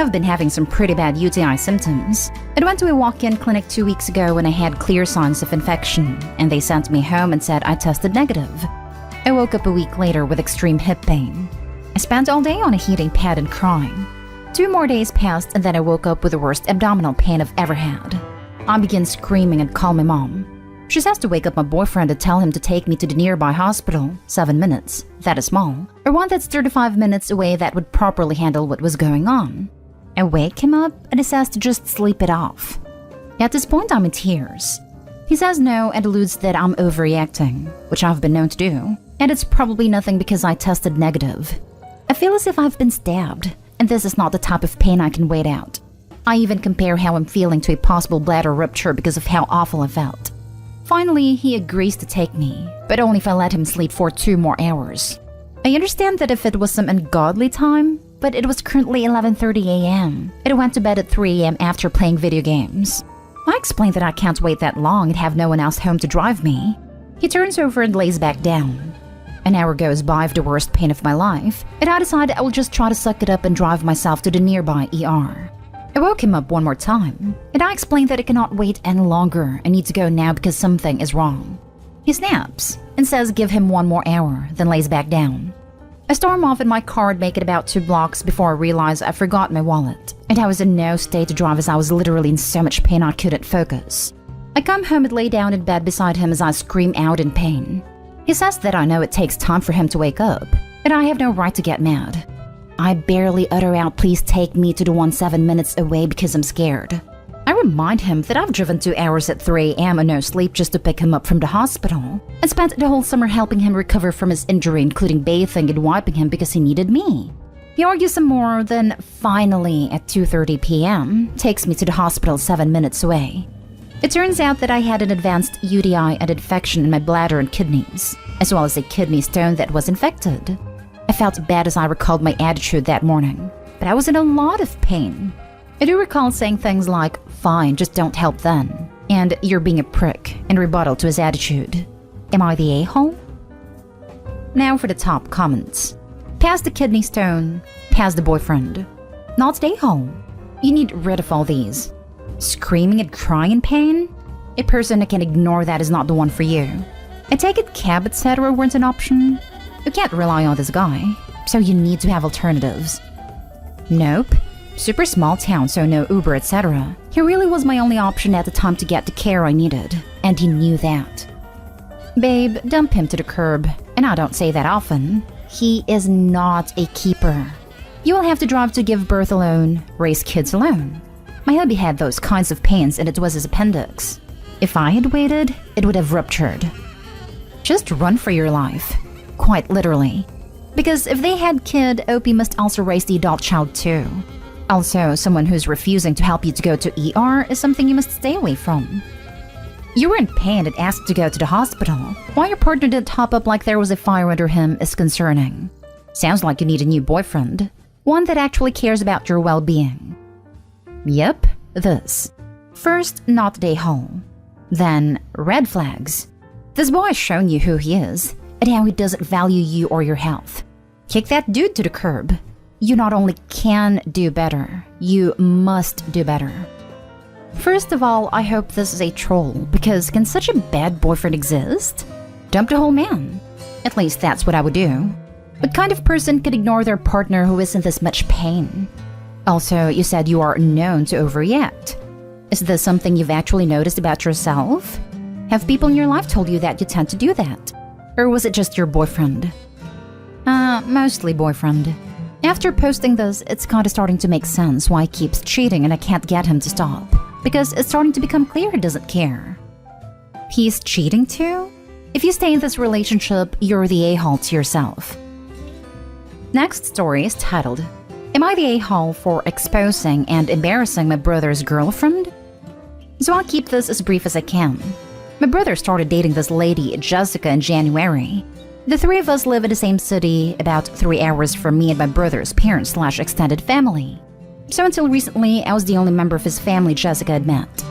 have been having some pretty bad UTI symptoms. I went to a walk-in clinic 2 weeks ago when I had clear signs of infection, and they sent me home and said I tested negative. I woke up a week later with extreme hip pain. I spent all day on a heating pad and crying. 2 more days passed, and then I woke up with the worst abdominal pain I've ever had. I began screaming and called my mom. She says to wake up my boyfriend and tell him to take me to the nearby hospital, 7 minutes, that is small, or one that's 35 minutes away that would properly handle what was going on. I wake him up and he says to just sleep it off. At this point, I'm in tears. He says no and alludes that I'm overreacting, which I've been known to do, and it's probably nothing because I tested negative. I feel as if I've been stabbed, and this is not the type of pain I can wait out. I even compare how I'm feeling to a possible bladder rupture because of how awful I felt. Finally, he agrees to take me, but only if I let him sleep for 2 more hours. I understand that if it was some ungodly time, but it was currently 11:30 a.m. and I went to bed at 3 a.m. after playing video games. I explained that I can't wait that long and have no one else home to drive me. He turns over and lays back down. An hour goes by of the worst pain of my life, and I decide I will just try to suck it up and drive myself to the nearby ER. I woke him up one more time, and I explained that I cannot wait any longer. I need to go now because something is wrong. He snaps and says give him 1 more hour, then lays back down. I storm off in my car and make it about 2 blocks before I realize I forgot my wallet, and I was in no state to drive as I was literally in so much pain I couldn't focus. I come home and lay down in bed beside him as I scream out in pain. He says that I know it takes time for him to wake up, and I have no right to get mad. I barely utter out please take me to the one 7 minutes away because I'm scared. I remind him that I've driven 2 hours at 3 a.m. and no sleep just to pick him up from the hospital, and spent the whole summer helping him recover from his injury, including bathing and wiping him because he needed me. He argues some more, then finally at 2:30 p.m. takes me to the hospital 7 minutes away. It turns out that I had an advanced UTI and infection in my bladder and kidneys, as well as a kidney stone that was infected. I felt bad as I recalled my attitude that morning, but I was in a lot of pain. I do recall saying things like, fine, just don't help then, and you're being a prick, in rebuttal to his attitude. Am I the a-hole? Now for the top comments. Past the kidney stone, past the boyfriend. Not the a-hole. You need rid of all these. Screaming and crying in pain? A person that can ignore that is not the one for you. I take it cab etc. weren't an option. You can't rely on this guy, so you need to have alternatives. Nope. Super small town, so no Uber etc. He really was my only option at the time to get the care I needed, and he knew that. Babe, dump him to the curb, and I don't say that often. He is not a keeper. You will have to drive to give birth alone, raise kids alone. My hubby had those kinds of pains and it was his appendix. If I had waited, it would have ruptured. Just run for your life. Quite literally. Because if they had kid, OP must also raise the adult child too. Also, someone who's refusing to help you to go to ER is something you must stay away from. You were in pain and asked to go to the hospital. Why your partner didn't hop up like there was a fire under him is concerning. Sounds like you need a new boyfriend. One that actually cares about your well-being. Yep, this. First, not the a-hole. Then, red flags. This boy has shown you who he is, and how he doesn't value you or your health. Kick that dude to the curb. You not only can do better, you must do better. First of all, I hope this is a troll, because can such a bad boyfriend exist? Dump the whole man. At least that's what I would do. What kind of person could ignore their partner who isn't this much pain? Also, you said you are known to overreact. Is this something you've actually noticed about yourself? Have people in your life told you that you tend to do that? Or was it just your boyfriend? Mostly boyfriend. After posting this, it's kinda starting to make sense why he keeps cheating and I can't get him to stop. Because it's starting to become clear he doesn't care. He's cheating too? If you stay in this relationship, you're the a-hole to yourself. Next story is titled, Am I the a-hole for exposing and embarrassing my brother's girlfriend? So I'll keep this as brief as I can. My brother started dating this lady, Jessica, in January. The 3 of us live in the same city, about 3 hours from me and my brother's parents/extended family. So until recently, I was the only member of his family Jessica had met.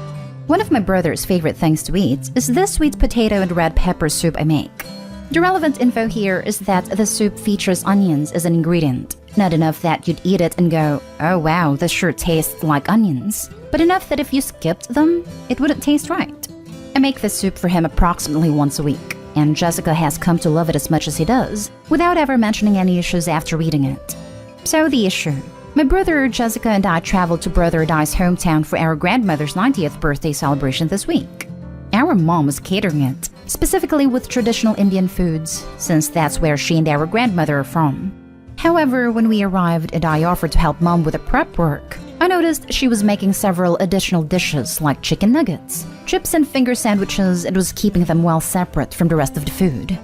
One of my brother's favorite things to eat is this sweet potato and red pepper soup I make. The relevant info here is that the soup features onions as an ingredient, Not enough that you'd eat it and go, oh wow, this sure tastes like onions, but enough that if you skipped them, it wouldn't taste right. I make this soup for him approximately once a week, and Jessica has come to love it as much as he does, without ever mentioning any issues after eating it. So the issue. My brother, Jessica, and I traveled to Brother Di's hometown for our grandmother's 90th birthday celebration this week. Our mom was catering it, specifically with traditional Indian foods, since that's where she and our grandmother are from. However, when we arrived and I offered to help mom with the prep work, I noticed she was making several additional dishes like chicken nuggets, chips and finger sandwiches, and was keeping them well separate from the rest of the food.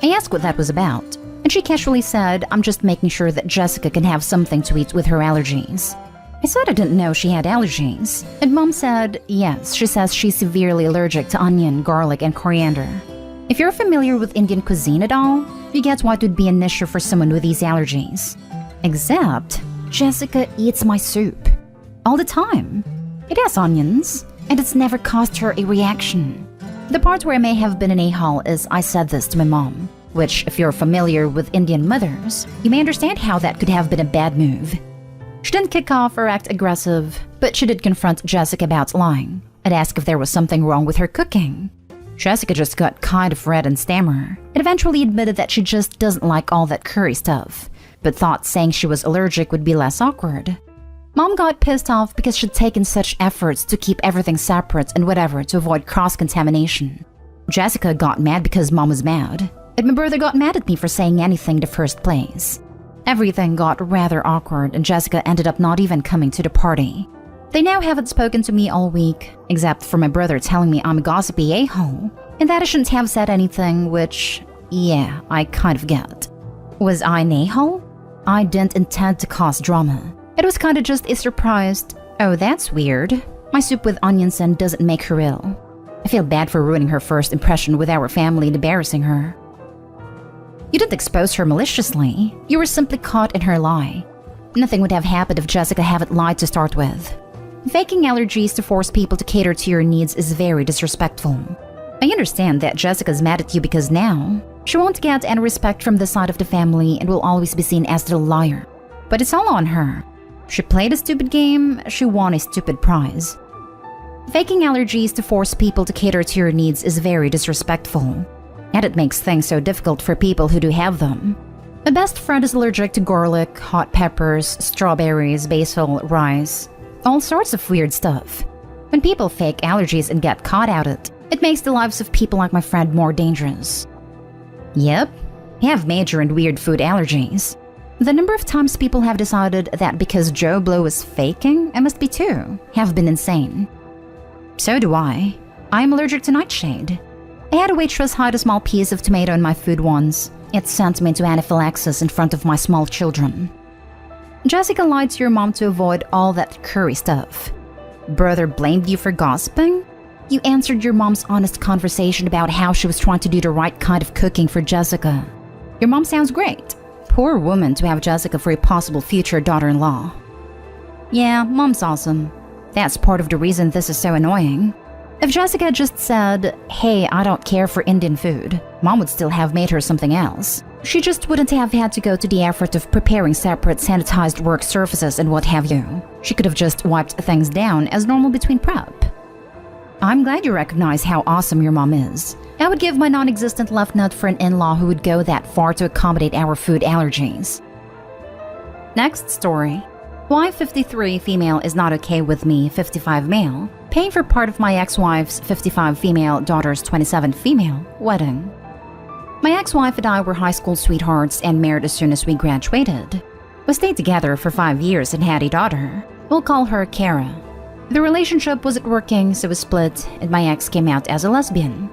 I asked what that was about, and she casually said, I'm just making sure that Jessica can have something to eat with her allergies. I said I didn't know she had allergies, and mom said, yes, she says she's severely allergic to onion, garlic, and coriander. If you're familiar with Indian cuisine at all, you get why it would be an issue for someone with these allergies. Except, Jessica eats my soup. All the time. It has onions, and it's never caused her a reaction. The part where I may have been an a-hole is I said this to my mom, which, if you're familiar with Indian mothers, you may understand how that could have been a bad move. She didn't kick off or act aggressive, but she did confront Jessica about lying and ask if there was something wrong with her cooking. Jessica just got kind of red and stammer, and eventually admitted that she just doesn't like all that curry stuff, but thought saying she was allergic would be less awkward. Mom got pissed off because she'd taken such efforts to keep everything separate and whatever to avoid cross-contamination. Jessica got mad because mom was mad, and my brother got mad at me for saying anything in the first place. Everything got rather awkward, and Jessica ended up not even coming to the party. They now haven't spoken to me all week, except for my brother telling me I'm a gossipy a-hole, and that I shouldn't have said anything, which, yeah, I kind of get. Was I an a-hole? I didn't intend to cause drama. It was kinda just a surprised, oh that's weird, my soup with onions in doesn't make her ill. I feel bad for ruining her first impression with our family and embarrassing her. You didn't expose her maliciously, you were simply caught in her lie. Nothing would have happened if Jessica hadn't lied to start with. Faking allergies to force people to cater to your needs is very disrespectful. I understand that Jessica's mad at you because now, she won't get any respect from the side of the family and will always be seen as the liar. But it's all on her. She played a stupid game, she won a stupid prize. Faking allergies to force people to cater to your needs is very disrespectful. And it makes things so difficult for people who do have them. My best friend is allergic to garlic, hot peppers, strawberries, basil, rice, all sorts of weird stuff. When people fake allergies and get caught at it, it makes the lives of people like my friend more dangerous. Yep, I have major and weird food allergies. The number of times people have decided that because Joe Blow is faking, I must be too, have been insane. So do I. I'm allergic to nightshade. I had a waitress hide a small piece of tomato in my food once. It sent me into anaphylaxis in front of my small children. Jessica lied to your mom to avoid all that curry stuff. Brother blamed you for gossiping? You answered your mom's honest conversation about how she was trying to do the right kind of cooking for Jessica. Your mom sounds great. Poor woman to have Jessica for a possible future daughter-in-law. Yeah, mom's awesome. That's part of the reason this is so annoying. If Jessica just said, hey, I don't care for Indian food, mom would still have made her something else. She just wouldn't have had to go to the effort of preparing separate sanitized work surfaces and what have you. She could have just wiped things down as normal between prep. I'm glad you recognize how awesome your mom is. I would give my non-existent left nut for an in-law who would go that far to accommodate our food allergies. Next story. Why 53 female is not okay with me, 55 male, paying for part of my ex-wife's 55 female daughter's 27 female wedding. My ex-wife and I were high school sweethearts and married as soon as we graduated. We stayed together for 5 years and had a daughter. We'll call her Kara. The relationship wasn't working, so we split, and my ex came out as a lesbian.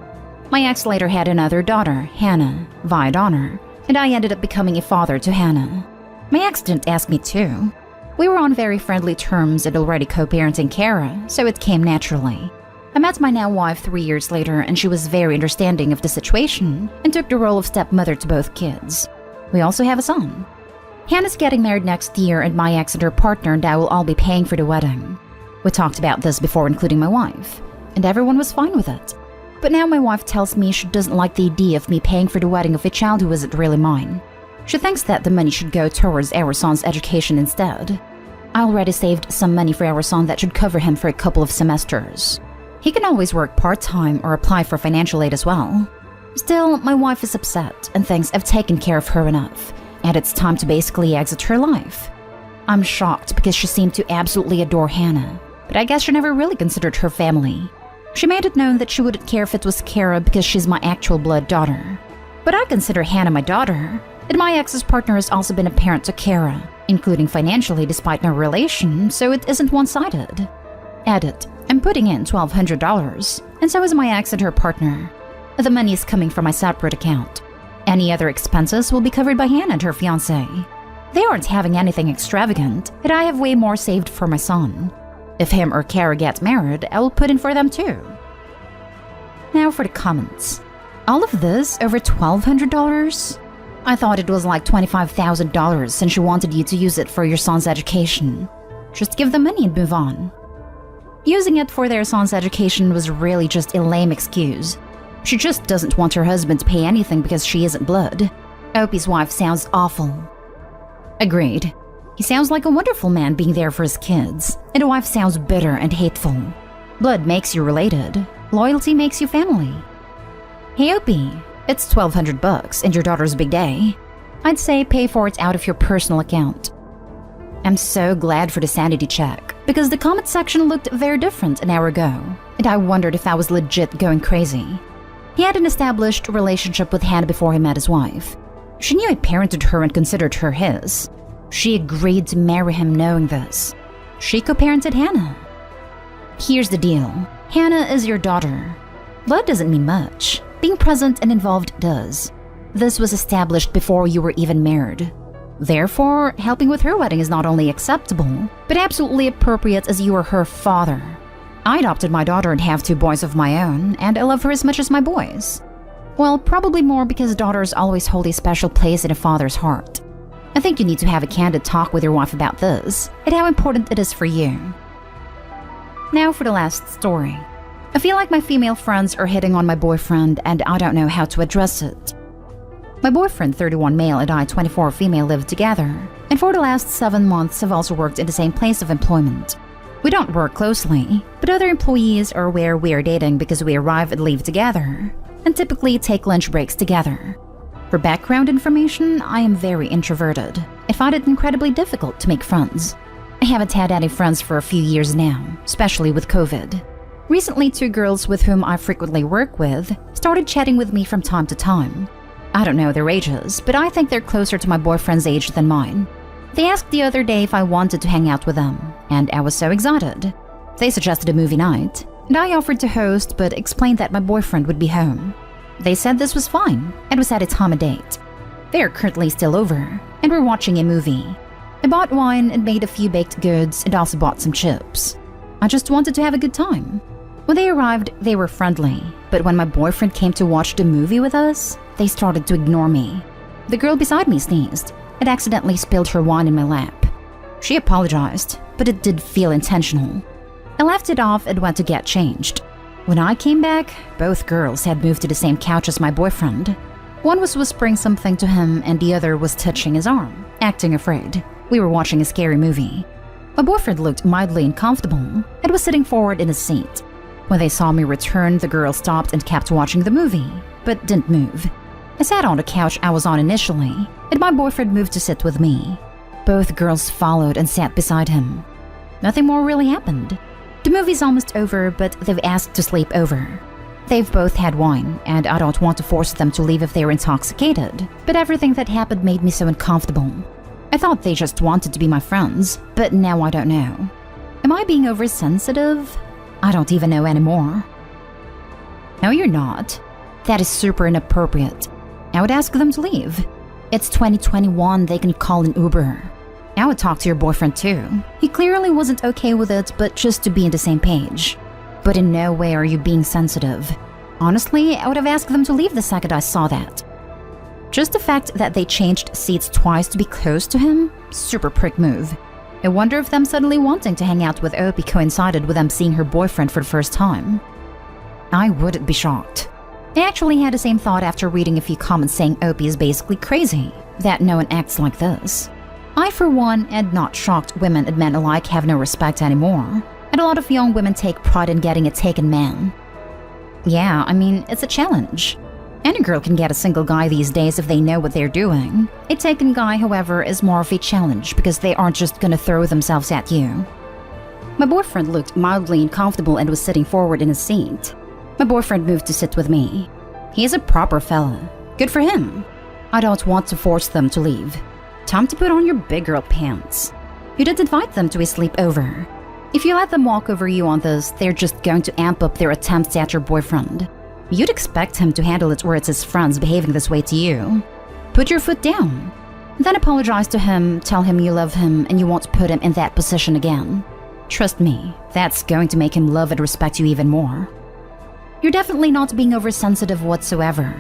My ex later had another daughter, Hannah, via donor, and I ended up becoming a father to Hannah. My ex didn't ask me to. We were on very friendly terms and already co-parenting Kara, so it came naturally. I met my now wife 3 years later, and she was very understanding of the situation and took the role of stepmother to both kids. We also have a son. Hannah's getting married next year, and my ex and her partner and I will all be paying for the wedding. We talked about this before, including my wife, and everyone was fine with it. But now my wife tells me she doesn't like the idea of me paying for the wedding of a child who isn't really mine. She thinks that the money should go towards our son's education instead. I already saved some money for our son that should cover him for a couple of semesters. He can always work part-time or apply for financial aid as well. Still, my wife is upset and thinks I've taken care of her enough, and it's time to basically exit her life. I'm shocked because she seemed to absolutely adore Hannah, but I guess she never really considered her family. She made it known that she wouldn't care if it was Kara because she's my actual blood daughter. But I consider Hannah my daughter, and my ex's partner has also been a parent to Kara, including financially despite no relation, so it isn't one-sided. Edit. I'm putting in $1,200, and so is my ex and her partner. The money is coming from my separate account. Any other expenses will be covered by Hannah and her fiancé. They aren't having anything extravagant, but I have way more saved for my son. If him or Kara gets married, I will put in for them too. Now for the comments. All of this over $1,200? I thought it was like $25,000 since she wanted you to use it for your son's education. Just give the money and move on. Using it for their son's education was really just a lame excuse. She just doesn't want her husband to pay anything because she isn't blood. Opie's wife sounds awful. Agreed. He sounds like a wonderful man being there for his kids, and a wife sounds bitter and hateful. Blood makes you related. Loyalty makes you family. Hey Opie, it's $1,200 and your daughter's big day. I'd say pay for it out of your personal account. I'm so glad for the sanity check, because the comment section looked very different an hour ago, and I wondered if I was legit going crazy. He had an established relationship with Hannah before he met his wife. She knew I parented her and considered her his. She agreed to marry him knowing this. She co-parented Hannah. Here's the deal. Hannah is your daughter. Blood doesn't mean much. Being present and involved does. This was established before you were even married. Therefore, helping with her wedding is not only acceptable, but absolutely appropriate as you are her father. I adopted my daughter and have 2 boys of my own, and I love her as much as my boys. Well, probably more because daughters always hold a special place in a father's heart. I think you need to have a candid talk with your wife about this, and how important it is for you. Now for the last story. I feel like my female friends are hitting on my boyfriend, and I don't know how to address it. My boyfriend, 31 male, and I, 24 female, live together, and for the last 7 months have also worked in the same place of employment. We don't work closely, but other employees are aware we are dating because we arrive and leave together, and typically take lunch breaks together. For background information, I am very introverted. I find it incredibly difficult to make friends. I haven't had any friends for a few years now, especially with COVID. Recently, 2 girls with whom I frequently work with started chatting with me from time to time. I don't know their ages, but I think they're closer to my boyfriend's age than mine. They asked the other day if I wanted to hang out with them, and I was so excited. They suggested a movie night, and I offered to host but explained that my boyfriend would be home. They said this was fine, and we set a time and date. They are currently still over, and we're watching a movie. I bought wine and made a few baked goods and also bought some chips. I just wanted to have a good time. When they arrived, they were friendly, but when my boyfriend came to watch the movie with us, they started to ignore me. The girl beside me sneezed and accidentally spilled her wine in my lap. She apologized, but it did feel intentional. I left it off and went to get changed. When I came back, both girls had moved to the same couch as my boyfriend. One was whispering something to him and the other was touching his arm, acting afraid. We were watching a scary movie. My boyfriend looked mildly uncomfortable and was sitting forward in his seat. When they saw me return, the girl stopped and kept watching the movie, but didn't move. I sat on the couch I was on initially, and my boyfriend moved to sit with me. Both girls followed and sat beside him. Nothing more really happened. The movie's almost over, but they've asked to sleep over. They've both had wine, and I don't want to force them to leave if they're intoxicated, but everything that happened made me so uncomfortable. I thought they just wanted to be my friends, but now I don't know. Am I being oversensitive? I don't even know anymore. No, you're not. That is super inappropriate. I would ask them to leave. It's 2021, they can call an Uber. I would talk to your boyfriend too. He clearly wasn't okay with it, but just to be on the same page. But in no way are you being sensitive. Honestly, I would have asked them to leave the second I saw that. Just the fact that they changed seats twice to be close to him? Super prick move. I wonder if them suddenly wanting to hang out with Opie coincided with them seeing her boyfriend for the first time. I wouldn't be shocked. I actually had the same thought after reading a few comments saying Opie is basically crazy, that no one acts like this. I, for one, am not shocked women and men alike have no respect anymore, and a lot of young women take pride in getting a taken man. Yeah, I mean, it's a challenge. Any girl can get a single guy these days if they know what they're doing. A taken guy, however, is more of a challenge because they aren't just gonna throw themselves at you. My boyfriend looked mildly uncomfortable and was sitting forward in his seat. My boyfriend moved to sit with me. He is a proper fella. Good for him. I don't want to force them to leave. Time to put on your big girl pants. You did invite them to a sleepover. If you let them walk over you on this, they're just going to amp up their attempts at your boyfriend. You'd expect him to handle it where it's his friends behaving this way to you. Put your foot down. Then apologize to him, tell him you love him and you won't put him in that position again. Trust me, that's going to make him love and respect you even more. You're definitely not being oversensitive whatsoever.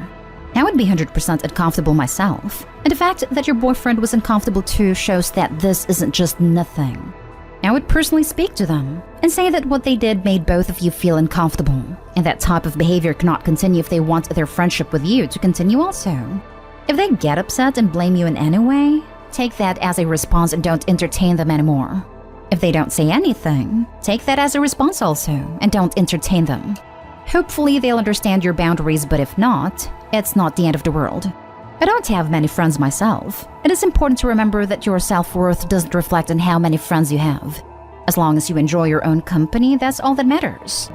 I would be 100% uncomfortable myself, and the fact that your boyfriend was uncomfortable too shows that this isn't just nothing. I would personally speak to them and say that what they did made both of you feel uncomfortable, and that type of behavior cannot continue if they want their friendship with you to continue also. If they get upset and blame you in any way, take that as a response and don't entertain them anymore. If they don't say anything, take that as a response also and don't entertain them. Hopefully they'll understand your boundaries, but if not, it's not the end of the world. I don't have many friends myself. It is important to remember that your self-worth doesn't reflect on how many friends you have. As long as you enjoy your own company, that's all that matters.